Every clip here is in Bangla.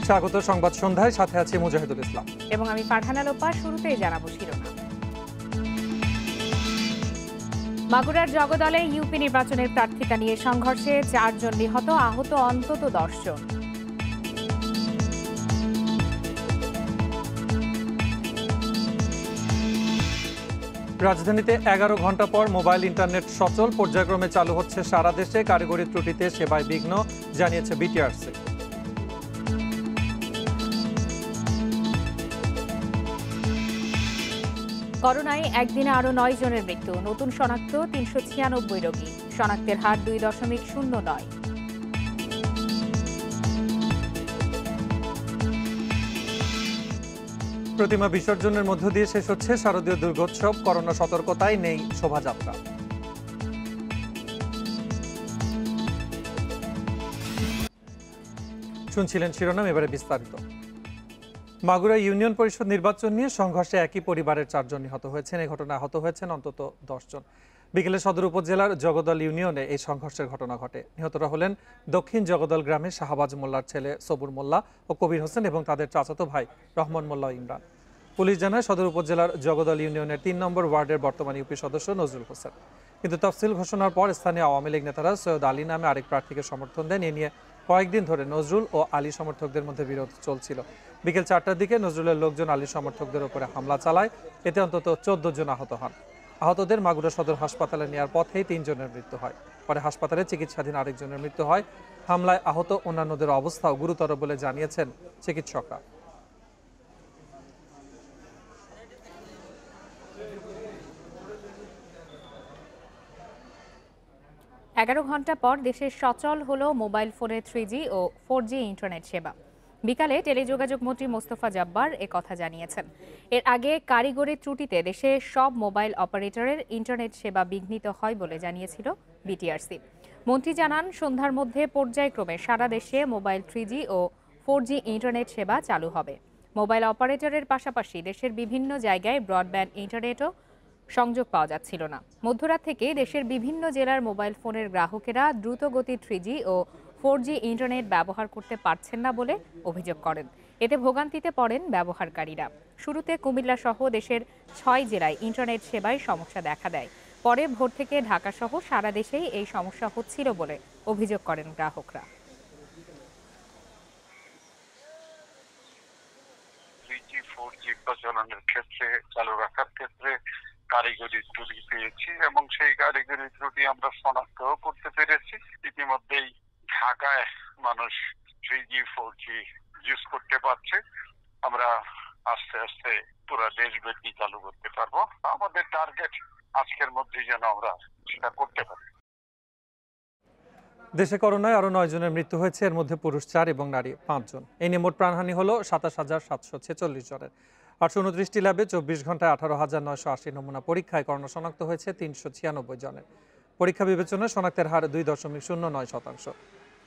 স্বাগত সংবাদ সন্ধ্যায়, সাথে আছি মুজাহিদুল ইসলাম এবং আমি ফারহানা লোপা। শুরুতেই জানাবো শিরোনাম। মাগুরার জগদলে ইউপি নির্বাচনের প্রার্থিতা নিয়ে সংঘর্ষে 4 জন নিহত, আহত অন্তত 10 জন। রাজধানীতে 11 ঘন্টা পর মোবাইল ইন্টারনেট সচল, পর্যায়ক্রমে চালু হচ্ছে সারা দেশে। কারিগরি ত্রুটিতে সেবায় বিঘ্ন, জানিয়েছে বিটিআরসি। করোনায় একদিনে আরো 9 জনের মৃত্যু, নতুন শনাক্ত 396 রোগী, শনাক্তের হার 2.09। প্রতিমা বিসর্জনের মধ্য দিয়ে শেষ হচ্ছে শারদীয় দুর্গোৎসব, করোনা সতর্কতায় নেই শোভাযাত্রা। শুনছিলেন শিরোনাম, এবারে বিস্তারিত। মাগুরা ইউনিয়ন পরিষদ নির্বাচন নিয়ে সংঘর্ষে একই পরিবারের 4 জন নিহত হয়েছেন। এই ঘটনায় আহত হয়েছেন অন্তত 10 জন। বিকেলে সদর উপজেলার জগদল ইউনিয়নে এই সংঘর্ষের ঘটনা ঘটে। নিহতরা হলেন দক্ষিণ জগদল গ্রামের শাহবাজ মোল্লার ছেলে সবুর মোল্লা ও কবির হোসেন এবং তাদের চাচাতো ভাই রহমান মোল্লা ও ইমরান। পুলিশ জানায় সদর উপজেলার জগদল ইউনিয়নের 3 নম্বর ওয়ার্ডের বর্তমান ইউপি সদস্য নজরুল হোসেন। কিন্তু তফসিল ঘোষণার পর স্থানীয় আওয়ামী লীগ নেতারা সৈয়দ আলী নামে আরেক প্রার্থীকে সমর্থন দেন। এ নিয়ে কয়েকদিন ধরে নজরুল ও আলী সমর্থকদের মধ্যে বিরোধ চলছিল। বিকেল 4টার দিকে নজরুলের লোকজন আলী সমর্থকদের উপরে হামলা চালায়, এতে অন্তত 14 জন আহত হন। আহতদের মাগুরা সদর হাসপাতালে নেওয়ার পথেই 3 জনের মৃত্যু হয়। পরে হাসপাতালে চিকিৎসাধীন আরেকজনের মৃত্যু হয়। হামলায় আহত অন্যান্যদের অবস্থাও গুরুতর বলে জানিয়েছেন চিকিৎসকরা। এগারো ঘন্টা পর দেশে সচল হলো মোবাইল ফোনে 3G ও 4G ইন্টারনেট সেবা। বিকালে টেলিযোগাযোগ মন্ত্রী মোস্তফা জব্বার কথা জানিয়েছেন। এর আগে কারিগরি ত্রুটিতে দেশে সব মোবাইল অপারেটরের ইন্টারনেট সেবা বিঘ্নিত হয় বলে জানিয়েছিল বিটিআরসি। মন্ত্রী জানান, সন্ধ্যার মধ্যে পর্যায়ক্রমে সারা দেশে মোবাইল 3G ও 4G ইন্টারনেট সেবা চালু হবে। মোবাইল অপারেটরের পাশাপাশি দেশের বিভিন্ন জায়গায় ব্রডব্যান্ড ইন্টারনেটও সংযোগ পাওয়া যাচ্ছিল না। মধ্যরাত থেকে দেশের বিভিন্ন জেলার মোবাইল ফোনের গ্রাহকেরা দ্রুতগতির 3G ও 4G ইন্টারনেট ব্যবহার করতে পারছেন না বলে অভিযোগ করেন। এতে ভোগান্তিতে পড়েন ব্যবহারকারীরা। শুরুতে কুমিল্লা সহ দেশের 6 জেলায় ইন্টারনেট সেবায় সমস্যা দেখা দেয়। পরে ভোর থেকে ঢাকা সহ সারা দেশেই এই সমস্যা হচ্ছিল বলে অভিযোগ করেন গ্রাহকরা। 3G 4G প্রচলনের ক্ষেত্রে, চালু রাখার ক্ষেত্রে কারিগরি ত্রুটি পেয়েছি এবং সেই কারিগরি ত্রুটি আমরা শনাক্ত করতে পেরেছি। ইতিমধ্যেই ঢাকায় মানুষ 3G 4G ইউজ করতে পারছে। আমরা আস্তে আস্তে পুরো দেশব্যাপী চালু করতে পারবো। আমাদের টার্গেট আজকের মধ্যেই যেন আমরা সেটা করতে পারি। দেশে করোনায় আরো 9 জনের মৃত্যু হয়েছে, এর মধ্যে পুরুষ 4 এবং নারী 5 জন। এই নিয়ে মোট প্রাণহানি হলো 27,746 জনের। 829টি ল্যাবে 24 ঘন্টায় 18,980 নমুনা পরীক্ষায় করোনা শনাক্ত হয়েছে 396 জনের। পরীক্ষা বিবেচনায় শনাক্তের হার 2.09%।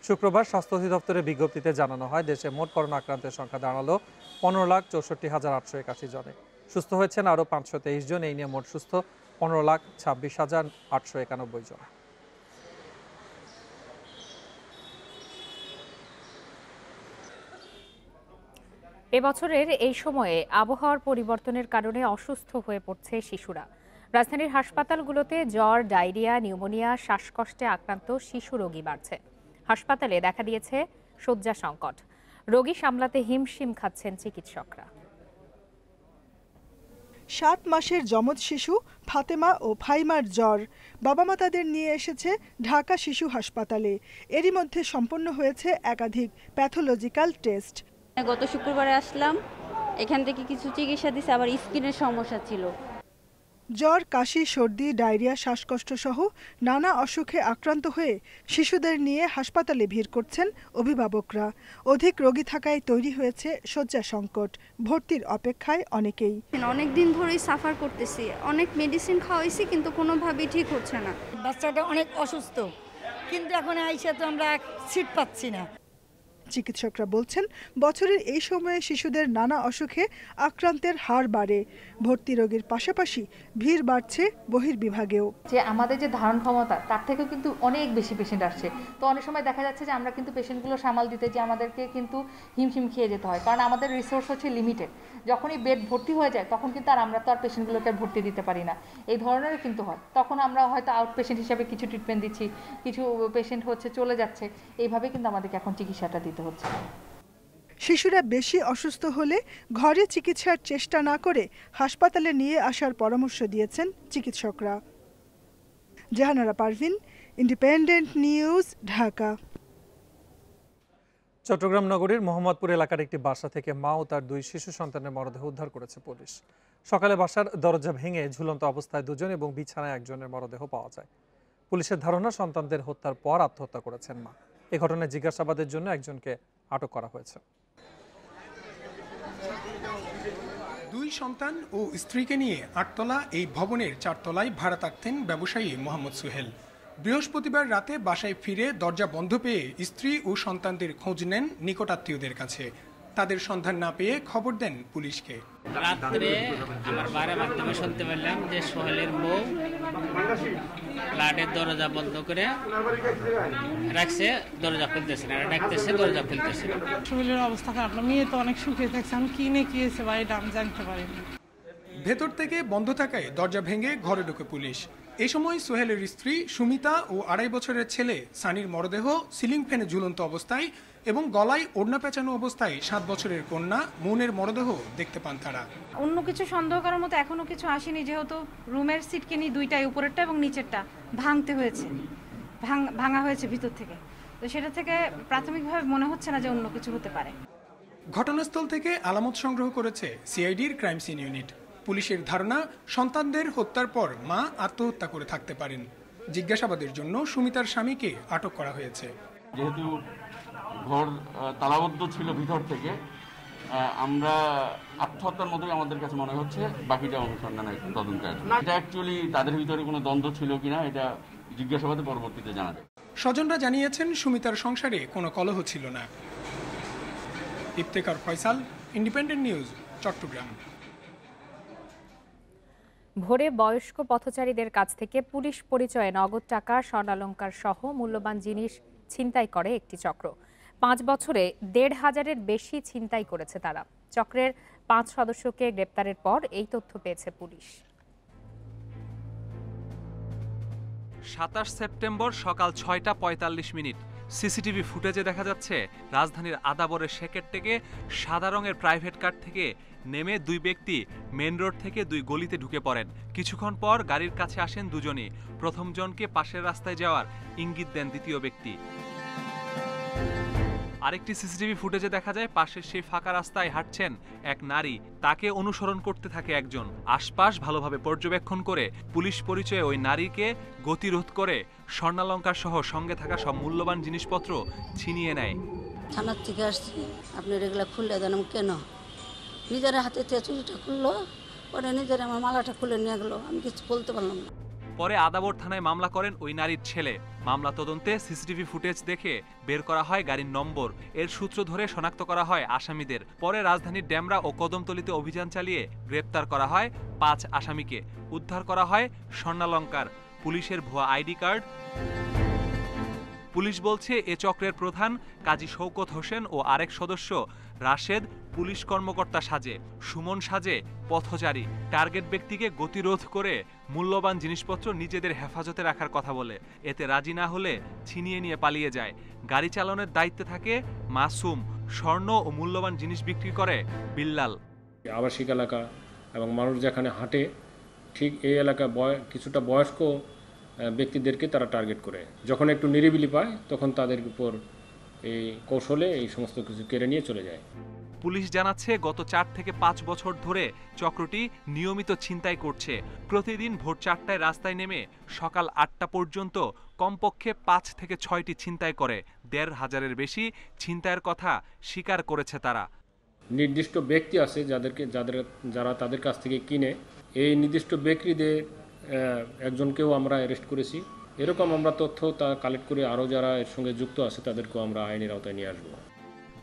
শুক্রবার স্বাস্থ্য অধিদপ্তরের বিজ্ঞপ্তিতে জানানো হয়, দেশে মোট করোনা আক্রান্তের সংখ্যা দাঁড়ালো 15,64,881 জনে। সুস্থ হয়েছেন আরও 523 জন। এই নিয়ে মোট সুস্থ 15,26,891 জন। এবছরের এই সময়ে আবহাওয়ার পরিবর্তনের কারণে অসুস্থ হয়ে পড়ছে শিশুরা। রাজধানীর হাসপাতালগুলোতে জ্বর, ডায়রিয়া, নিউমোনিয়া, শ্বাসকষ্টে আক্রান্ত শিশু রোগী বাড়ছে। হাসপাতালে দেখা দিয়েছে শয্যা সংকট। রোগী সামলাতে হিমশিম খাচ্ছেন চিকিৎসকরা। 7 মাসের যমজ শিশু ফাতেমা ও ফাইমার জ্বর। বাবা মা তাদের নিয়ে এসেছে ঢাকা শিশু হাসপাতালে। এরই মধ্যে সম্পন্ন হয়েছে একাধিক প্যাথোলজিক্যাল টেস্ট। গত শুক্রবারে আসলাম, এখান থেকে কিছু চিকিৎসা দিছে, আবার স্কিনের সমস্যা ছিল। জ্বর, কাশি, সর্দি, ডায়রিয়া, শ্বাসকষ্ট সহ নানা অসুখে আক্রান্ত হয়ে শিশুদের নিয়ে হাসপাতালে ভিড় করছেন অভিভাবকরা। অধিক রোগী থাকায় তৈরি হয়েছে শয্যা সংকট। ভর্তির অপেক্ষায় অনেকেই। অনেক দিন ধরেই সাফার করতেছি, অনেক মেডিসিন খাওয়াইছি কিন্তু কোনোভাবেই ঠিক হচ্ছে না। বাচ্চাটা অনেক অসুস্থ, কিন্তু এখন আইসা তো আমরা সিট পাচ্ছি না। চিকিৎসকরা বলছেন, বছরের এই সময়ে শিশুদের নানা অসুখে আক্রান্তের হার বাড়ে। ভর্তি রোগীর পাশাপাশি ভিড় বাড়ছে বহির্বিভাগেও। যে আমাদের যে ধারণ ক্ষমতা তার থেকেও কিন্তু অনেক বেশি পেশেন্ট আসছে। তো অনেক সময় দেখা যাচ্ছে যে আমরা কিন্তু পেশেন্টগুলো সামাল দিতে যে আমাদেরকে কিন্তু হিমশিম খেয়ে যেতে হয়, কারণ আমাদের রিসোর্স হচ্ছে লিমিটেড। যখনই বেড ভর্তি হয়ে যায় তখন কিন্তু আমরা তো আর পেশেন্টগুলোকে ভর্তি দিতে পারি না, এই ধরনের কিন্তু হয়। তখন আমরা হয়তো আউট পেশেন্ট হিসাবে কিছু ট্রিটমেন্ট দিচ্ছি, কিছু পেশেন্ট হচ্ছে চলে যাচ্ছে, এইভাবে কিন্তু আমাদেরকে এখন চিকিৎসাটা দিতে হচ্ছে। শিশুরা বেশি অসুস্থ হলে ঘরে চিকিৎসার চেষ্টা না করে হাসপাতালে নিয়ে আসার পরামর্শ দিয়েছেন চিকিৎসকরা। Jahanara Parvin, Independent News, Dhaka. চট্টগ্রাম নগরীর মোহাম্মদপুর এলাকার একটি বাসা থেকে মা ও তার 2 শিশু সন্তানের মরদেহ উদ্ধার করেছে পুলিশ। সকালে বাসার দরজা ভেঙে ঝুলন্ত অবস্থায় 2 জন এবং বিছানায় 1 জনের মরদেহ পাওয়া যায়। পুলিশের ধারণা সন্তানদের হত্যার পর আত্মহত্যা করেছেন মা। এই ঘটনায় জিজ্ঞাসাবাদের জন্য 1 জনকে আটক করা হয়েছে। 2 সন্তান ও স্ত্রীকে নিয়ে 8 তলা এই ভবনের 4 তলায় ভাড়া থাকতেন ব্যবসায়ী মোহাম্মদ সোহেল। বৃহস্পতিবার রাতে বাসায় ফিরে দরজা বন্ধ পেয়ে স্ত্রী ও সন্তানদের খোঁজ নেন নিকটাত্মীয়দের কাছে। তাদের সন্ধান না পেয়ে খবর দেন পুলিশকে। রাত্রে আমার বাড়ির মাধ্যমে শুনতে পেলাম যে সোহেলের বউ ফ্ল্যাটের দরজা বন্ধ করে রাখছে, দরজা খুলতেছে না, ডাকতেছে দরজা খুলতেছে না। সোহেলের অবস্থা খারাপ না, মেয়ে তো অনেক সুখে থাকছে, আমি কিনে কি হয়েছে বাড়িটা আমি জানতে পারিনি। ভেতর থেকে বন্ধ থাকায় দরজা ভেঙে ঘরে ঢোকে পুলিশ। এই সময় সোহেলের স্ত্রী সুমিতা ও 2.5 বছরের ছেলে সানির মরদেহ সিলিং ফ্যানে ঝুলন্ত অবস্থায় এবং গলায় ওড়না পেঁচানো অবস্থায় 7 বছরের কন্যা মৌনের মরদেহ দেখতে পান তারা। অন্য কিছু সন্দেহ করার মতো এখনো কিছু আসেনি, যেহেতু রুমের সিটকেনি 2টাই, উপরেরটা এবং নিচেরটা ভাঙতে হয়েছে, ভাঙা হয়েছে ভিতর থেকে। তো সেটা থেকে প্রাথমিকভাবে মনে হচ্ছে না যে অন্য কিছু হতে পারে। ঘটনাস্থল থেকে আলামত সংগ্রহ করেছে সিআইডির ক্রাইম সিন ইউনিট। পুলিশের ধারণা, সন্তানদের হত্যার পর মা আত্মহত্যা করে থাকতে পারেন। জিজ্ঞাসাবাদের জন্য সুমিতার স্বামীকে আটক করা হয়েছে। যেহেতু ঘর তালাবদ্ধ ছিল ভিতর থেকে, আমরা আত্মহত্যার মতোই আমাদের কাছে মনে হচ্ছে। বাকিটা অনুসন্ধানের তদন্তে আছে। এটা অ্যাকচুয়ালি তাদের ভিতরে কোনো দ্বন্দ্ব ছিল কিনা এটা জিজ্ঞাসাবাদে পরবর্তীতে জানা যায়। স্বজনরা জানিয়েছেন সুমিতার সংসারে কোনো কলহ ছিল না। Iftekhar Faisal, independent news, Chittagong. ভোরে বয়স্ক পথচারীদের কাছ থেকে পুলিশ পরিচয়ে নগদ টাকা, স্বর্ণালংকার সহ মূল্যবান জিনিস ছিনতাই করে একটি চক্র। 5 বছরে 1,500-এর বেশি ছিনতাই করেছে তারা। চক্রের 5 সদস্যকে গ্রেপ্তারের পর এই তথ্য পেয়েছে পুলিশ। 27 সেপ্টেম্বর সকাল 6:45 সিসিটিভি ফুটেজে দেখা যাচ্ছে রাজধানীর আদাবরের শেকের থেকে সাদা রঙের প্রাইভেট কার থেকে নেমে 2 ব্যক্তি মেন রোড থেকে 2 গলিতে ঢুকে পড়েন। কিছুক্ষণ পর গাড়ির কাছে আসেন 2 জনই। প্রথম জনকে পাশের রাস্তায় যাওয়ার ইঙ্গিত দেন দ্বিতীয় ব্যক্তি। আরেকটি সিসিটিভি ফুটেজে দেখা যায় পাশের সেই ফাঁকা রাস্তায় হাঁটছেন এক নারী। তাকে অনুসরণ করতে থাকে একজন। আশপাশ ভালোভাবে পর্যবেক্ষণ করে পুলিশ পরিচয়ে ওই নারীকে গতিরোধ করে স্বর্ণালংকার সহ সঙ্গে থাকা সব মূল্যবান জিনিসপত্র ছিনিয়ে নেয়। থানার থেকে আসছি, আপনি এগুলা খুলে দেন। কেন? নিজের হাতে চুরিটা খুললো, পরে নিজের আমার মালাটা খুলে নিয়ে গেলো, আমি কিছু বলতে পারলাম না। পরে আদাবর থানায় মামলা করেন ওই নারীর ছেলে। মামলা তদন্তে সিসিটিভি ফুটেজ দেখে বের করা হয় গাড়ির নম্বর। এর সূত্র ধরে শনাক্ত করা হয় আসামিদের। পরে রাজধানীর ডেমরা ও কদমতলীতে অভিযান চালিয়ে গ্রেপ্তার করা হয় 5 আসামিকে। উদ্ধার করা হয় স্বর্ণালংকার, পুলিশের ভুয়া আইডি কার্ড। পুলিশ বলছে এ চক্রের প্রধান কাজী শওকত হোসেন ও আরেক সদস্য রাশেদ পুলিশ কর্মকর্তা সাজে, সুমন সাজে পথচারী। টার্গেট ব্যক্তিকে গতিরোধ করে মূল্যবান জিনিসপত্র নিজেদের হেফাজতে রাখার কথা বলে। এতে রাজি না হলে ছিনিয়ে নিয়ে পালিয়ে যায়। গাড়ি চালানোর দায়িত্বে থাকে মাসুম। স্বর্ণ ও মূল্যবান জিনিস বিক্রি করে বিল্লাল। আবাসিক এলাকা এবং মানুষ যেখানে হাঁটে ঠিক এই এলাকা কিছুটা বয়স্ক ব্যক্তিদেরকে তারা টার্গেট করে। যখন একটু নিরিবিলি পায় তখন তাদের উপর এই কৌশলে এই সমস্ত কিছু কেড়ে নিয়ে চলে যায়। পুলিশ জানাচ্ছে গত 4 থেকে 5 বছর ধরে চক্রটি নিয়মিত ছিনতাই করছে। প্রতিদিন ভোর 4টায় রাস্তায় নেমে সকাল 8টা পর্যন্ত কমপক্ষে 5 থেকে 6টি ছিনতাই করে। 1,500-এর বেশি ছিনতাইয়ের কথা স্বীকার করেছে তারা। নির্দিষ্ট ব্যক্তি আছে যারা তাদের কাছ থেকে কিনে, এই নির্দিষ্ট ব্যক্তিদের একজনকেও আমরা অ্যারেস্ট করেছি। এরকম আমরা তথ্য কালেক্ট করে আরও যারা এর সঙ্গে যুক্ত আছে তাদেরকেও আমরা আইনের আওতায় নিয়ে আসবো।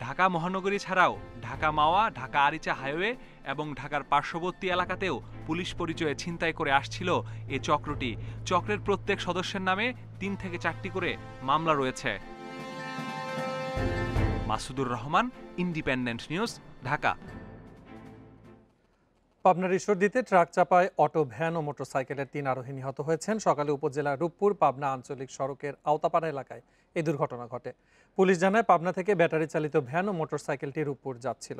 ঢাকা মহানগরী ছাড়াও ঢাকা মাওয়া, ঢাকা আরিচা হাইওয়ে এবং ঢাকার পার্শ্ববর্তী এলাকাতেও পুলিশ পরিচয়ে ছিনতাই করে আসছিল এই চক্রটি। চক্রের প্রত্যেক সদস্যের নামে ৩ থেকে ৪টি করে মামলা রয়েছে। Masudur Rahman, independent News, Dhaka. পাবনার ঈশ্বরদীতে ট্রাক চাপায় অটো, ভ্যান ও মোটরসাইকেলের 3 আরোহী নিহত হয়েছেন। সকালে উপজেলার রূপপুর পাবনা আঞ্চলিক সড়কের আওতাপাড়া এলাকায় এই দুর্ঘটনা ঘটে। পুলিশ জানায়, পাবনা থেকে ব্যাটারি চালিত ভ্যান ও মোটরসাইকেলটি রূপপুর যাচ্ছিল।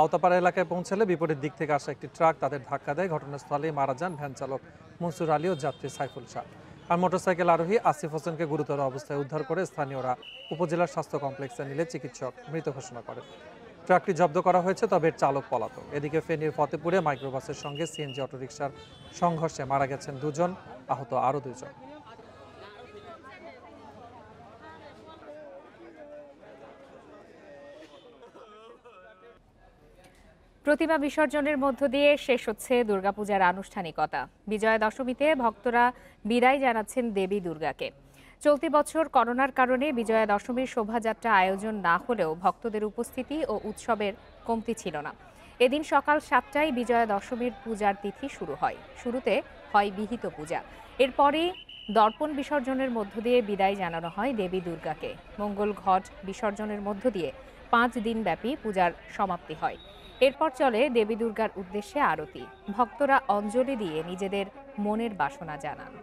আওতাপাড়া এলাকায় পৌঁছালে বিপরীত দিক থেকে আসা একটি ট্রাক তাদের ধাক্কা দেয়। ঘটনাস্থলেই মারা যান ভ্যান চালক মনসুর আলী ও যাত্রী সাইফুল শাহ। আর মোটরসাইকেল আরোহী আসিফ হোসেনকে গুরুতর অবস্থায় উদ্ধার করে স্থানীয়রা উপজেলার স্বাস্থ্য কমপ্লেক্সে নিলে চিকিৎসক মৃত ঘোষণা করেন। ট্রাকটি জব্দ করা হয়েছে, তবে এর চালক পলাতক। এদিকে ফেনীর ফতেপুরে মাইক্রোবাসের সঙ্গে সিএনজি অটোরিকশার সংঘর্ষে মারা গেছেন 2 জন, আহত আরও 2 জন। প্রতিমা বিসর্জনের মধ্য দিয়ে শেষ হচ্ছে দুর্গাপূজার আনুষ্ঠানিকতা। বিজয়া দশমীতে ভক্তরা বিদায় জানাচ্ছেন দেবী দুর্গাকে। চলতি বছর করোনার কারণে বিজয়া দশমীর শোভাযাত্রা আয়োজন না হলেও ভক্তদের উপস্থিতি ও উৎসবের কমতি ছিল না। এদিন সকাল 7টায় বিজয়া দশমীর পূজার তিথি শুরু হয়। শুরুতে হয় বিহিত পূজা, এরপরই দর্পণ বিসর্জনের মধ্য দিয়ে বিদায় জানানো হয় দেবী দুর্গাকে। মঙ্গল ঘট বিসর্জনের মধ্য দিয়ে 5 দিন ব্যাপী পূজার সমাপ্তি হয়। এরপর চলে দেবী দুর্গার উদ্দেশ্যে আরতি। ভক্তরা অঞ্জলি দিয়ে নিজেদের মনের বাসনা জানান।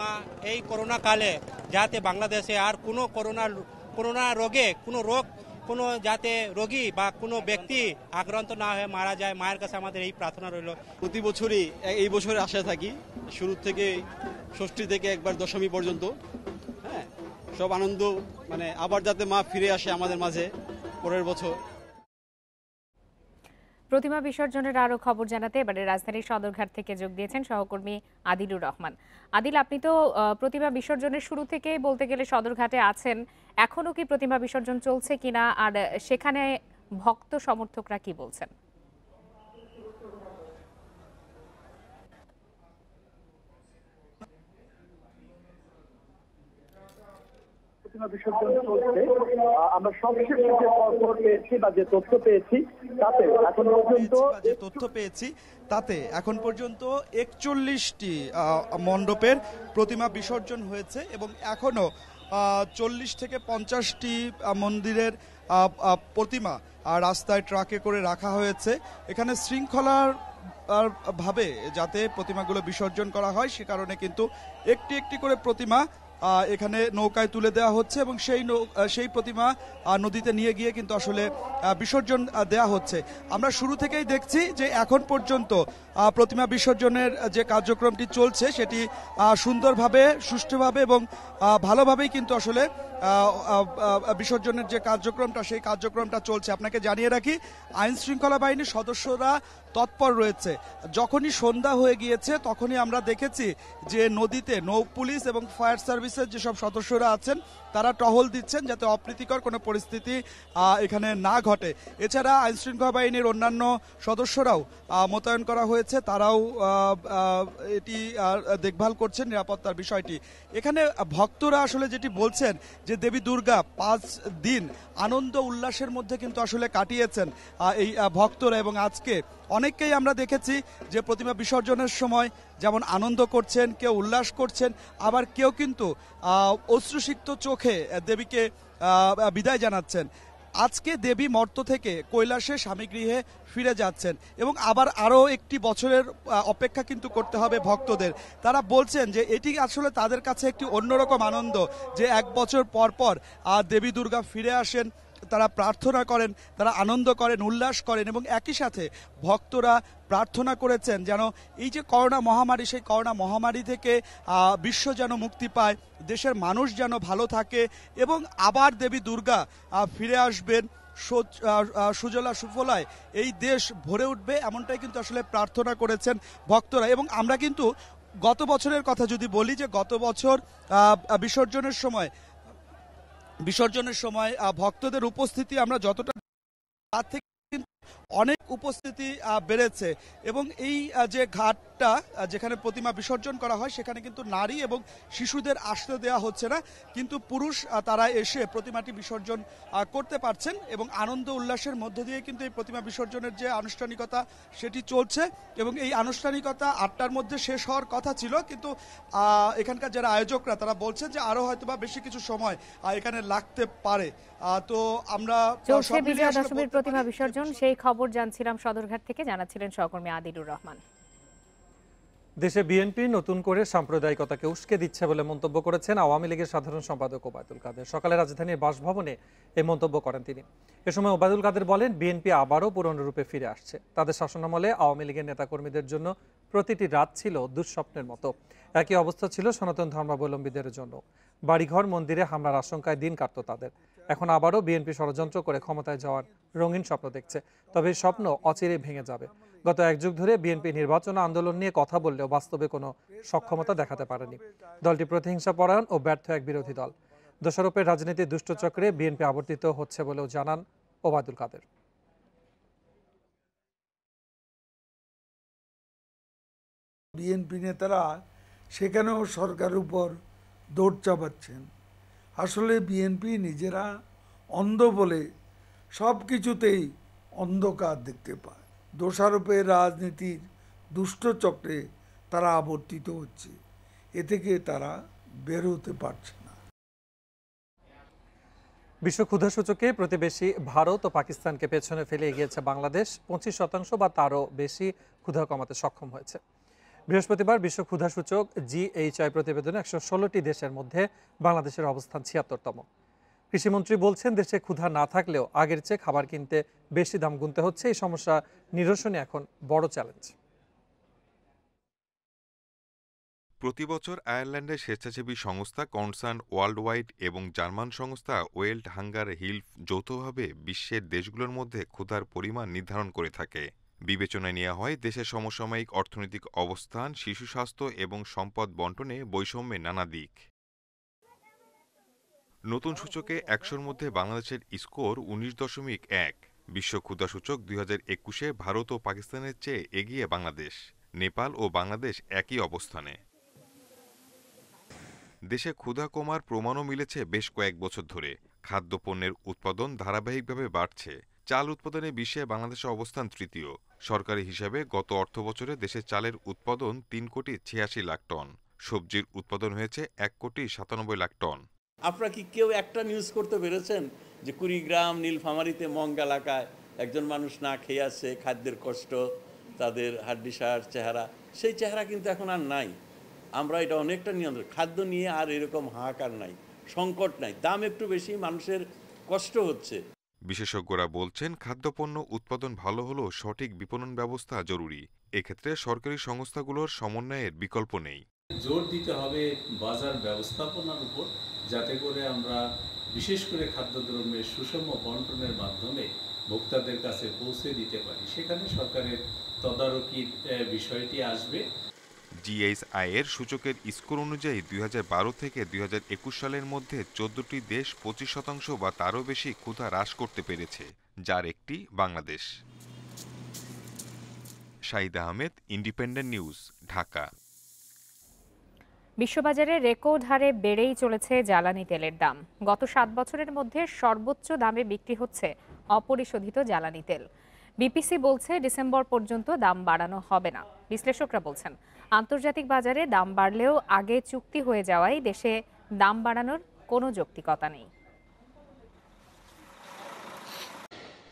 মা, এই করোনা কালে যাতে বাংলাদেশে আর কোনো করোনা রোগে কোনো যাতে রোগী বা কোনো ব্যক্তি আক্রান্ত না হয়ে মারা যায়, মায়ের কাছে আমাদের এই প্রার্থনা রইল। প্রতি বছরই এই বছরে আশায় থাকি, শুরু থেকে ষষ্ঠী থেকে একবার দশমী পর্যন্ত। হ্যাঁ, সব আনন্দ, মানে আবার যাতে মা ফিরে আসে আমাদের মাঝে পরের বছর। প্রতিমা বিসর্জনের আরো খবর জানাতে এবারে রাজধানীর সদরঘাট থেকে যোগ দিয়েছেন সহকর্মী আদিলুর রহমান। আদিল, আপনি তো প্রতিমা বিসর্জনের শুরু থেকে বলতে গেলে সদরঘাটে আছেন, এখনো কি প্রতিমা বিসর্জন চলছে কিনা, আর সেখানে ভক্ত সমর্থকরা কি বলছেন? বিসর্জন চলছে। আমরা সবশেষে যে খবর পেয়েছি বা যে তথ্য পেয়েছি তাতে এখন পর্যন্ত 41টি মণ্ডপের প্রতিমা বিসর্জন হয়েছে এবং এখনো 40 থেকে 50টি মন্দিরের প্রতিমা রাস্তায় ট্রাকে করে রাখা হয়েছে। এখানে শৃঙ্খলার ভাবে যাতে প্রতিমাগুলো বিসর্জন করা হয় সে কারণে কিন্তু একটি একটি করে প্রতিমা এখানে নৌকায় তুলে দেওয়া হচ্ছে এবং সেই প্রতিমা নদীতে নিয়ে গিয়ে কিন্তু আসলে বিসর্জন দেওয়া হচ্ছে। আমরা শুরু থেকেই দেখছি যে এখন পর্যন্ত প্রতিমা বিসর্জনের যে কার্যক্রমটি চলছে সেটি সুন্দরভাবে, সুষ্ঠুভাবে এবং ভালোভাবেই কিন্তু আসলে বিসর্জনের যে কার্যক্রমটা সেই কার্যক্রমটা চলছে। আপনাকে জানিয়ে রাখি, আইন শৃঙ্খলা বাহিনীর সদস্যরা তৎপর রয়েছে। যখনই সন্ধ্যা হয়ে গিয়েছে তখনই আমরা দেখেছি যে নদীতে নৌ পুলিশ এবং ফায়ার সার্ভিসের যেসব সদস্যরা আছেন তারা টহল দিচ্ছেন যাতে অপ্রীতিকর কোনো পরিস্থিতি এখানে না ঘটে। এছাড়া আইন শৃঙ্খলা বাহিনীর অন্যান্য সদস্যরাও মোতায়েন করা হয়েছে, তারাও এটি দেখভাল করছেন নিরাপত্তার বিষয়টি। এখানে ভক্তরা আসলে যেটি বলছেন যে দেবী দুর্গা 5 দিন আনন্দ উল্লাসের মধ্যে কিন্তু আসলে কাটিয়েছেন এই ভক্তরা, এবং আজকে অনেককেই আমরা দেখেছি যে প্রতিমা বিসর্জনের সময় যেমন আনন্দ করছেন, কেউ উল্লাস করছেন, আবার কেউ কিন্তু অশ্রুসিক্ত চোখে দেবীকে বিদায় জানাচ্ছেন। আজকে দেবী মর্ত থেকে কৈলাসে স্বামী গৃহে ফিরে যাচ্ছেন এবং আবার আরও একটি বছরের অপেক্ষা কিন্তু করতে হবে ভক্তদের। তারা বলছেন যে এটি আসলে তাদের কাছে একটি অন্যরকম আনন্দ যে 1 বছর পর পর দেবী দুর্গা ফিরে আসেন। তারা প্রার্থনা করেন, তারা আনন্দ করেন, উল্লাস করেন এবং একই সাথে ভক্তরা প্রার্থনা করেছেন যেন এই যে করোনা মহামারী, সেই করোনা মহামারী থেকে বিশ্ব যেন মুক্তি পায়, দেশের মানুষ যেন ভালো থাকে এবং আবার দেবী দুর্গা ফিরে আসবেন, সুজলা সুফলায় এই দেশ ভরে উঠবে, এমনটাই কিন্তু আসলে প্রার্থনা করেছেন ভক্তরা। এবং আমরা কিন্তু গত বছরের কথা যদি বলি যে গত বছর বিসর্জনের সময় ভক্তদের উপস্থিতি আমরা যতটা তার থেকে অনেক উপস্থিতি বেড়েছে এবং এই যে ঘাটটা যেখানে প্রতিমা বিসর্জন করা হয় সেখানে কিন্তু নারী এবং শিশুদের আসতে দেওয়া হচ্ছে না, কিন্তু পুরুষ তারা এসে প্রতিমাটি বিসর্জন করতে পারছেন এবং আনন্দ উল্লাসের মধ্য দিয়ে কিন্তু এই প্রতিমা বিসর্জনের যে আনুষ্ঠানিকতা সেটি চলছে এবং এই আনুষ্ঠানিকতা 8টার মধ্যে শেষ হওয়ার কথা ছিল, কিন্তু এখানকার যারা আয়োজকরা তারা বলছেন যে আরো হয়তোবা বেশি কিছু সময় এখানে লাগতে পারে। তো আমরা চলছে বিজয়া দশমীর প্রতিমা বিসর্জন, সেই খবর জানছিলাম সদরঘাট থেকে, জানাচ্ছিলেন সহকর্মী আদিলুর রহমান। দেশে বিএনপি নতুন করে সাম্প্রদায়িকতাকে উস্কে দিচ্ছে বলে মন্তব্য করেছেন আওয়ামী লীগের সাধারণ সম্পাদক ওবায়দুল কাদের। সকালে রাজধানীর বাসভবনে এই মন্তব্য করেন তিনি। এ সময় ওবায়দুল কাদের বলেন, বিএনপি আবারও পুরনো রূপে ফিরে আসছে। তাদের শাসনামলে আওয়ামী লীগের নেতাকর্মীদের জন্য প্রতিটি রাত ছিল দুঃস্বপ্নের মতো। একই অবস্থা ছিল সনাতন ধর্মাবলম্বীদের জন্য। বাড়িঘর মন্দিরে হামলার আশঙ্কায় দিন কাটত তাদের। এখন আবারও বিএনপি ষড়যন্ত্র করে ক্ষমতায় যাওয়ার রঙিন স্বপ্ন দেখছে, তবে এই স্বপ্ন অচিরেই ভেঙে যাবে। গত এক যুগ ধরে বিএনপি নির্বাচন আন্দোলন নিয়ে কথা বললেও বাস্তবে কোনো সক্ষমতা দেখাতে পারেনি। দলটি প্রতিহিংসাপরায়ণ ও ব্যর্থ এক বিরোধী দল। দোষারোপের রাজনীতির দুষ্টচক্রে বিএনপি আবর্তিত হচ্ছে বলেও জানান ওবায়দুল কাদের। বিএনপি নেতারা সেখানেও সরকারের উপর দৌড় চাপাচ্ছেন। আসলে বিএনপি নিজেরা অন্ধ বলে সব কিছুতেই অন্ধকার দেখতে পায়। দোষারোপের রাজনীতির দুষ্টচক্রে তারা আবর্তিত হচ্ছে, এ থেকে তারা বের হতে পারছে না। বিশ্ব ক্ষুধা সূচকে প্রতিবেশী ভারত ও পাকিস্তানকে পেছনে ফেলে এগিয়েছে বাংলাদেশ। 25% বা তারও বেশি ক্ষুধা কমাতে সক্ষম হয়েছে। বৃহস্পতিবার বিশ্ব ক্ষুধা সূচক GHI প্রতিবেদনে 116টি দেশের মধ্যে বাংলাদেশের অবস্থান 76তম। কৃষিমন্ত্রী বলছেন, দেশে ক্ষুধা না থাকলেও আগের চেয়ে খাবার কিনতে বেশি দাম গুনতে হচ্ছে। এই সমস্যা নিরসনে এখন বড় চ্যালেঞ্জ। প্রতিবছর আয়ারল্যান্ডের স্বেচ্ছাসেবী সংস্থা কনসার্ন ওয়ার্ল্ড ওয়াইড এবং জার্মান সংস্থা ওয়েল্ট হাঙ্গার হিলফ যৌথভাবে বিশ্বের দেশগুলোর মধ্যে ক্ষুধার পরিমাণ নির্ধারণ করে থাকে। বিবেচনায় নেওয়া হয় দেশের সমসাময়িক অর্থনৈতিক অবস্থান, শিশু স্বাস্থ্য এবং সম্পদ বন্টনে বৈষম্যের নানা দিক। নতুন সূচকে 100-র মধ্যে বাংলাদেশের স্কোর 19.1। বিশ্ব ক্ষুধা সূচক 2021-এ ভারত ও পাকিস্তানের চেয়ে এগিয়ে বাংলাদেশ। নেপাল ও বাংলাদেশ একই অবস্থানে। দেশে ক্ষুধা কমার প্রমাণও মিলেছে বেশ কয়েক বছর ধরে। খাদ্যপণ্যের উৎপাদন ধারাবাহিকভাবে বাড়ছে। চাল উৎপাদনে বিশ্বে বাংলাদেশের অবস্থান তৃতীয়। সরকারি হিসাবে গত অর্থবছরে দেশে চালের উৎপাদন 3,86,00,000 টন। সবজির উৎপাদন হয়েছে 1,97,00,000 টন। আপনারা কি কেউ একটা নিউজ করতে পেরেছেন যে কুড়িগ্রাম নীলফামারীতে মঙ্গ এলাকায় একজন মানুষ না খেয়ে আছে, খাদ্যের কষ্ট, তাদের হাড্ডিসার চেহারা, সেই চেহারা কিন্তু এখন আর নাই। আমরা এটা অনেকটা নিয়ন্ত্রণ, খাদ্য নিয়ে আর এরকম হাহাকার নাই, সংকট নাই, দাম একটু বেশি, মানুষের কষ্ট হচ্ছে। বিশেষজ্ঞরা বলছেন, খাদ্যপণ্য উৎপাদন ভালো হলেও সঠিক বিপণন ব্যবস্থা জরুরি। এক্ষেত্রে সরকারি সংস্থাগুলোর সমন্বয়ের বিকল্প নেই। জোর দিতে হবে বাজার ব্যবস্থাপনার উপর, যাতে করে আমরা বিশেষ করে খাদ্যদ্রব্যের সুষম বন্টনের মাধ্যমে ভোক্তাদের কাছে পৌঁছে দিতে পারি। সেখানে সরকারের তদারকির বিষয়টি আসবে। GHI এর সূচকের স্কোর অনুযায়ী 2012 থেকে 2021 সালের মধ্যে 14টি দেশ 25% বা তারও বেশি ক্ষুধা হ্রাস করতে পেরেছে, যার একটি বাংলাদেশ। Shahid Ahmed, Independent News, Dhaka. বিশ্ববাজারে রেকর্ড হারে বেড়েই চলেছে জ্বালানি তেলের দাম। গত 7 বছরের মধ্যে সর্বোচ্চ দামে বিক্রি হচ্ছে অপরিশোধিত জ্বালানি তেল। বিপিসি বলছে, ডিসেম্বর পর্যন্ত দাম বাড়ানো হবে না। বিশ্লেষকরা বলছেন, আন্তর্জাতিক বাজারে দাম বাড়লেও আগে চুক্তি হয়ে যাওয়ায় দেশে দাম বাড়ানোর কোনো যৌক্তিকতা নেই।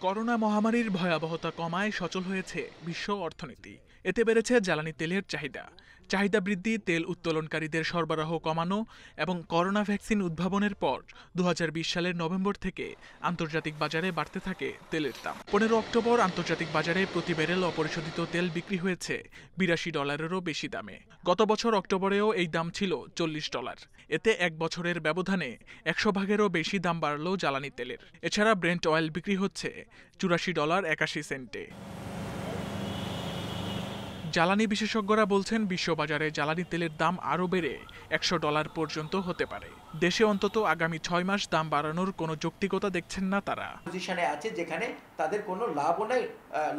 করোনা মহামারীর ভয়াবহতা কমায় সচল হয়েছে বিশ্ব অর্থনীতি। এতে বেড়েছে জ্বালানি তেলের চাহিদা। চাহিদা বৃদ্ধি, তেল উত্তোলনকারীদের সরবরাহ কমানো এবং করোনা ভ্যাকসিন উদ্ভাবনের পর 2020 সালের নভেম্বর থেকে আন্তর্জাতিক বাজারে বাড়তে থাকে তেলের দাম। 15 অক্টোবর আন্তর্জাতিক বাজারে প্রতি ব্যারেল অপরিশোধিত তেল বিক্রি হয়েছে $82-এরও বেশি দামে। গত বছর অক্টোবরেও এই দাম ছিল $40। এতে এক বছরের ব্যবধানে 100 ভাগেরও বেশি দাম বাড়ল জ্বালানি তেলের। এছাড়া ব্রেন্ট অয়েল বিক্রি হচ্ছে $84.81। জ্বালানি বিশেষজ্ঞরা বলছেন বিশ্ববাজারে জ্বালানি তেলের দাম আরও বেড়ে $100 পর্যন্ত হতে পারে। দেশে অন্তত আগামী 6 মাস দাম বাড়ানোর কোনো যৌক্তিকতা দেখছেন না তারা। পজিশনে আছে যেখানে তাদের কোনো লাভও নাই,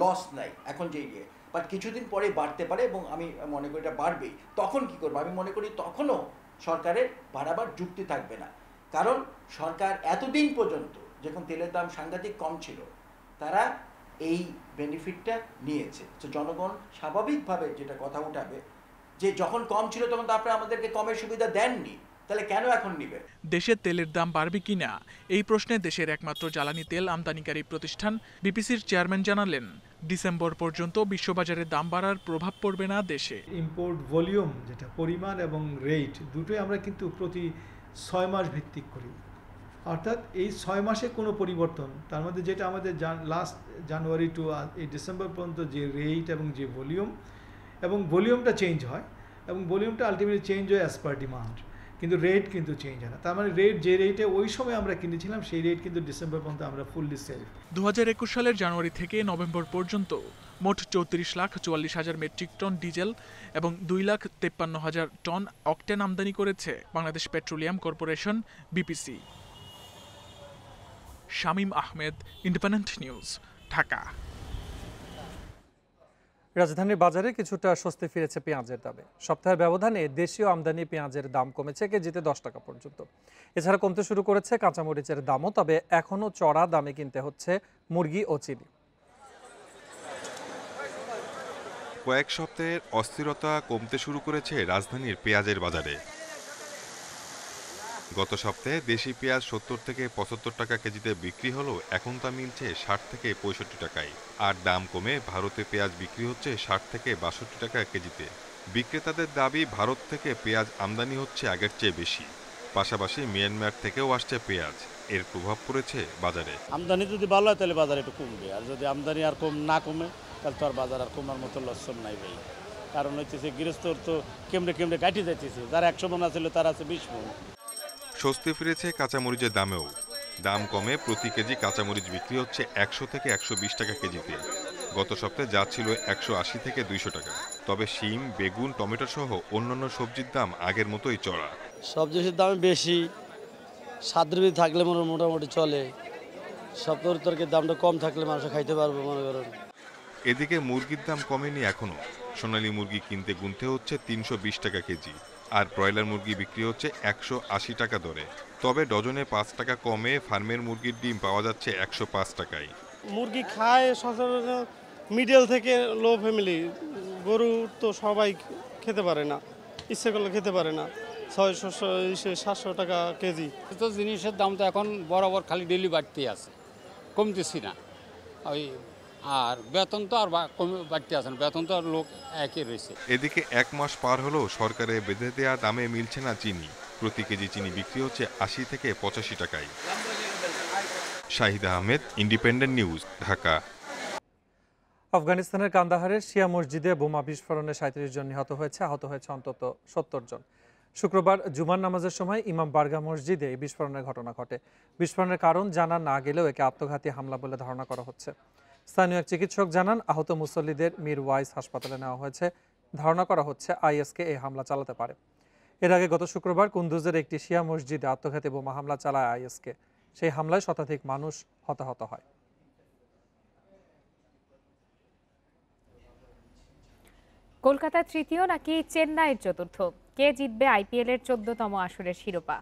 লস নাই এখন যে ইয়ে, বাট কিছুদিন পরে বাড়তে পারে এবং আমি মনে করি এটা বাড়বেই। তখন কি করবো? আমি মনে করি তখনও সরকারের বাড়াবার যুক্তি থাকবে না, কারণ সরকার এতদিন পর্যন্ত যখন তেলের দাম সাংঘাতিক কম ছিল তারা এই বেনিফিটটা নিয়েছে। তো জনগণ স্বাভাবিকভাবে যেটা কথা উঠাবে যে যখন কম ছিল তখন তো আপনারা আমাদেরকে কমের সুবিধা দেননি, তাহলে কেন এখন নিবে? দেশে তেলের দাম বাড়বে কিনা এই প্রশ্নে দেশের একমাত্র জ্বালানি তেল আমদানিকারী প্রতিষ্ঠান বিপিসির চেয়ারম্যান জানালেন, ডিসেম্বর পর্যন্ত বিশ্ববাজারে দাম বাড়ার প্রভাব পড়বে না দেশে। ইম্পোর্ট ভলিউম যেটা পরিমাণ এবং রেট দুটোই আমরা কিন্তু প্রতি 6 মাস ভিত্তিক করি, অর্থাৎ এই 6 মাসে কোনো পরিবর্তন, তার মধ্যে যেটা আমাদের লাস্ট জানুয়ারি টু এই ডিসেম্বর পর্যন্ত যে রেট এবং যে ভলিউম, এবং ভলিউমটা চেঞ্জ হয় এবং ভলিউমটা আলটিমেটলি চেঞ্জ হয় অ্যাজ পার ডিমান্ড, কিন্তু রেট কিন্তু চেঞ্জ হয় না। তার মানে রেট যে রেটে ওই সময় আমরা কিনেছিলাম সেই রেট কিন্তু ডিসেম্বর পর্যন্ত আমরা ফুললি সেলফ। 2021 সালের জানুয়ারি থেকে নভেম্বর পর্যন্ত মোট 34,44,000 মেট্রিক টন ডিজেল এবং 2,53,000 টন অকটেন আমদানি করেছে Bangladesh petroleum corporation BPC. Shamim Ahmed, Independent News, Dhaka. রাজধানীর বাজারে কিছুটা স্বস্তি ফিরেছে পেঁয়াজের দামে। সপ্তাহের ব্যবধানে দেশীয় আমদানি পেঁয়াজের দাম কমেছে কেজিতে 10 টাকা পর্যন্ত। এছাড়া কমতে শুরু করেছে কাঁচামরিচের দামও, তবে এখনও চড়া দামে কিনতে হচ্ছে মুরগি ও চিনি। কয়েক সপ্তাহের অস্থিরতা কমতে শুরু করেছে রাজধানীর পেঁয়াজের বাজারে। গত সপ্তাহে দেশি পেঁয়াজ 70 থেকে 75 টাকা কেজিতে বিক্রি হলেও এখন তা মিলছে 60 থেকে 65 টাকায়। আর দাম কমে ভারতে পেঁয়াজ বিক্রি হচ্ছে 60 থেকে 62 টাকা কেজিতে। বিক্রেতাদের দাবি, ভারত থেকে পেঁয়াজ আমদানি হচ্ছে আগের চেয়ে বেশি। পাশাপাশি মিয়ানমার থেকেও আসছে পেঁয়াজ, এর প্রভাব পড়েছে বাজারে। আমদানি যদি ভালো হয় তাহলে বাজার একটু কমবে, আর যদি আমদানি আর না কমে তাহলে তো আর বাজার আর কমার মতো লক্ষণ নাই ভাই। কারণ হচ্ছে গৃহস্থর তো কেমনে কাটি যাইতেছে, যারা 100 মন আছিল তার আছে 20 মন। স্বস্তি ফিরেছে কাঁচামরিচের দামেও। দাম কমে প্রতি কেজি কাঁচামরিচ বিক্রি হচ্ছে 100 থেকে 120 টাকা কেজিতে। গত সপ্তাহে যা ছিল 180 থেকে 200 টাকা। তবে শিম, বেগুন, টমেটো সহ অন্যান্য সবজির দাম আগের মতোই চড়া। সবজির দাম বেশি, সাদ্রবি থাকলে মোটামুটি চলে, সব তরকারির দামটা কম থাকলে মানুষ খাইতে পারবে মনে করেন। এদিকে মুরগির দাম কমেনি এখনো। সোনালী মুরগি কিনতে গুনতে হচ্ছে 320 টাকা কেজি, আর ব্রয়লার মুরগি বিক্রি হচ্ছে 180 টাকা দরে। তবে ডজনে 5 টাকা কমে ফার্মের মুরগির ডিম পাওয়া যাচ্ছে 105 টাকায়। মুরগি খায় সচরাচর মিডল থেকে লো ফ্যামিলি, গরু তো সবাই খেতে পারে না, ইচ্ছে করলে খেতে পারে না। 600-700 টাকা কেজি। তো জিনিসের দাম তো এখন বরাবর খালি ডেলি বাড়তে আছে, কমতেছি না। ওই আর বেতন তো আর বাড়তে আছে না, বেতন তো আর লোক একই রয়েছে। এদিকে 1 মাস পার হলেও সরকারে বেঁধে দেওয়া দামে মিলছে না চিনি। প্রতি কেজি চিনি বিক্রি হচ্ছে 80 থেকে 85 টাকায়। Shahid Ahmed, Independent News, Dhaka. আফগানিস্তানের কান্দাহারের শিয়া মসজিদে বোমা বিস্ফোরণে 37 জন নিহত হয়েছে, আহত হয়েছে অন্তত 70 জন। শুক্রবার জুমার নামাজের সময় ইমাম বারগা মসজিদে এই বিস্ফোরণের ঘটনা ঘটে। বিস্ফোরণের কারণ জানা না গেলেও একে আত্মঘাতী হামলা বলে ধারণা করা হচ্ছে। স্থানীয় এক চিকিৎসক জানান, আহত মুসল্লিদের মীর ওয়াইস হাসপাতালে নেওয়া হয়েছে। ধারণা করা হচ্ছে আইএসকে এই হামলা চালাতে পারে। এর আগে গত শুক্রবার কুন্দুজের একটি শিয়া মসজিদে আত্মঘাতী বোমা হামলা চালায় আইএসকে। সেই হামলায় শতাধিক মানুষ হতাহত হয়। কলকাতা তৃতীয় নাকি চেন্নাইয়ের চতুর্থ? কে জিতবে আইপিএলের 14তম আসরের শিরোপা?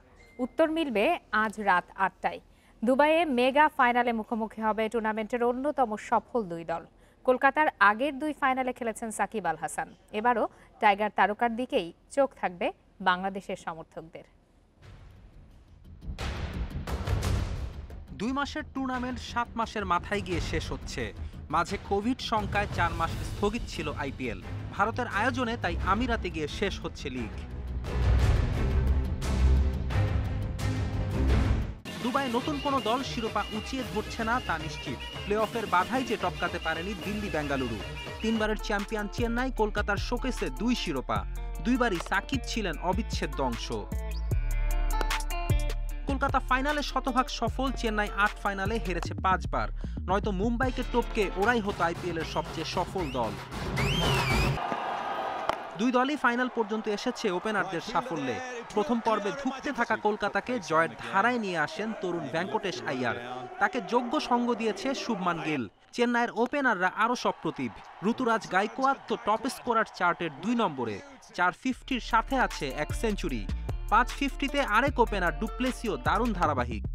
উত্তর মিলবে আজ রাত 8টায়। দুবাইয়ে মেগা ফাইনালে মুখোমুখি হবে টুর্নামেন্টের অন্যতম সফল দুই দল। কলকাতার আগের 2 ফাইনালে খেলেছেন সাকিব আল হাসান। এবারও টাইগার তারকার দিকেই চোখ থাকবে বাংলাদেশের সমর্থকদের। 2 মাসের টুর্নামেন্ট 7 মাসের মাথায় গিয়ে শেষ হচ্ছে। মাঝে কোভিড শঙ্কায় 4 মাস স্থগিত ছিল আইপিএল। ভারতের আয়োজনে তাই আমিরাতে গিয়ে শেষ হচ্ছে লিগ। দুবাই নতুন কোনো দল শিরোপা উঁচিয়ে ধরছে না তা নিশ্চিত। প্লে অফের বাধাই যে টপকাতে পারেনি দিল্লি বেঙ্গালুরু। 3 বারের চ্যাম্পিয়ন চেন্নাই কলকাতার শোকেসে 2 শিরোপা। 2 বারই সাকিব ছিলেন অবিচ্ছেদ্য অংশ। কলকাতা ফাইনালে শতভাগ সফল, চেন্নাই 8 ফাইনালে হেরেছে 5 বার। নয়তো মুম্বাইকে টপকে ওরাই হতো আইপিএলের সবচেয়ে সফল দল। দুই দলই ফাইনাল পর্যন্ত এসেছে ওপেনারদের সাফল্যে। প্রথম পর্বে ধুঁকতে থাকা কলকাতাকে জয়ের ধারায় নিয়ে আসেন তরুণ ভেঙ্কটেশ আইয়ার। তাকে যোগ্য সঙ্গ দিয়েছে শুভমান গিল। চেন্নাইয়ের ওপেনাররা আরও সপ্রতিভ। ঋতুরাজ গাইকোয়াদ তো টপ স্কোরার চার্টের 2 নম্বরে, 450-র সাথে আছে 1 সেঞ্চুরি। 550-তে আরেক ওপেনার ডুপ্লেসিও দারুণ ধারাবাহিক।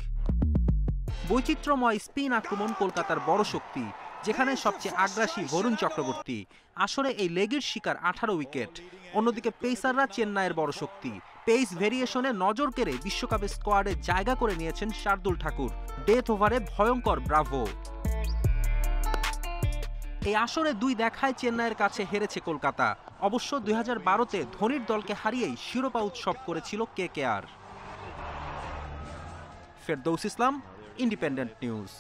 বৈচিত্র্যময় স্পিন আক্রমণ কলকাতার বড় শক্তি, যেখানে সবচেয়ে আগ্রাসী বরুণ চক্রবর্তী। আসরে এই লেগের শিকার 18 উইকেট। অন্যদিকে পেসাররা চেন্নাইয়ের বড় শক্তি। পেস ভেরিয়েশনে নজর কেড়ে বিশ্বকাপের স্কোয়াডে জায়গা করে নিয়েছেন শার্দুল ঠাকুর। ডেথ ওভারে ভয়ঙ্কর ব্রাভো। এই আসরে 2 দেখায় চেন্নাইয়ের কাছে হেরেছে কলকাতা। অবশ্য 2012-তে ধোনির দলকে হারিয়েই শিরোপা উৎসব করেছিল কেকেআর। ফেরদৌস ইসলাম, ইন্ডিপেন্ডেন্ট নিউজ।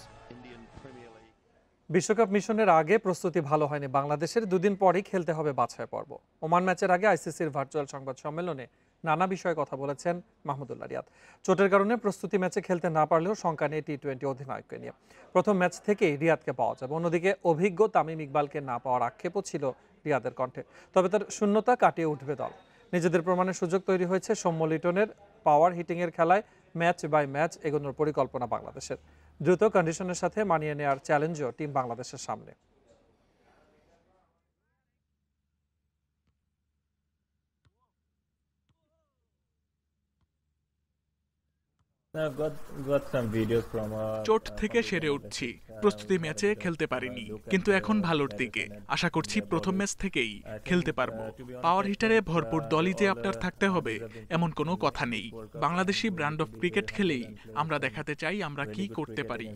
বিশ্বকাপ মিশনের আগে প্রস্তুতি ভালো হয়নি বাংলাদেশের। 2 দিন পরেই খেলতে হবে বাছাই পর্ব। ওমান ম্যাচের আগে আইসিসির ভার্চুয়াল সংবাদ সম্মেলনে নানা বিষয়ে কথা বলেছেন মাহমুদুল্লাহ রিয়াদ। চোটের কারণে প্রস্তুতি ম্যাচে খেলতে না পারলেও শঙ্কা নেই টি-20 অধিনায়ককে নিয়ে। প্রথম ম্যাচ থেকেই রিয়াদকে পাওয়া যাবে। অন্যদিকে অভিজ্ঞ তামিম ইকবালকে না পাওয়ার আক্ষেপও ছিল রিয়াদের কণ্ঠে। তবে তার শূন্যতা কাটিয়ে উঠবে দল। নিজেদের প্রমাণের সুযোগ তৈরি হয়েছে সৌম্য লিটনের পাওয়ার হিটিংয়ের খেলায়। ম্যাচ বাই ম্যাচ এগোনোর পরিকল্পনা বাংলাদেশের। দ্রুত কন্ডিশনের সাথে মানিয়ে নেওয়ার চ্যালেঞ্জও টিম বাংলাদেশের সামনে। চোট থেকে সেরে উঠছি, প্রস্তুতি ম্যাচে খেলতে পারিনি, কিন্তু এখন ভালোর দিকে। আশা করছি প্রথম ম্যাচ থেকেই খেলতে পারবো। পাওয়ার হিটারে ভরপুর দলই যে আপনার থাকতে হবে এমন কোনো কথা নেই। বাংলাদেশি ব্র্যান্ড অফ ক্রিকেট খেলেই আমরা দেখাতে চাই আমরা কি করতে পারি।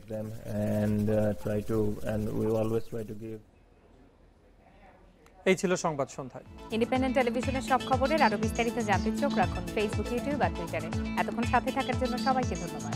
এই ছিল সংবাদ সন্ধ্যায়। ইন্ডিপেন্ডেন্ট টেলিভিশনের সব খবরের আরো বিস্তারিত জানতে চোখ রাখুন ফেসবুক, ইউটিউব আর টুইটারে। এতক্ষণ সাথে থাকার জন্য সবাইকে ধন্যবাদ।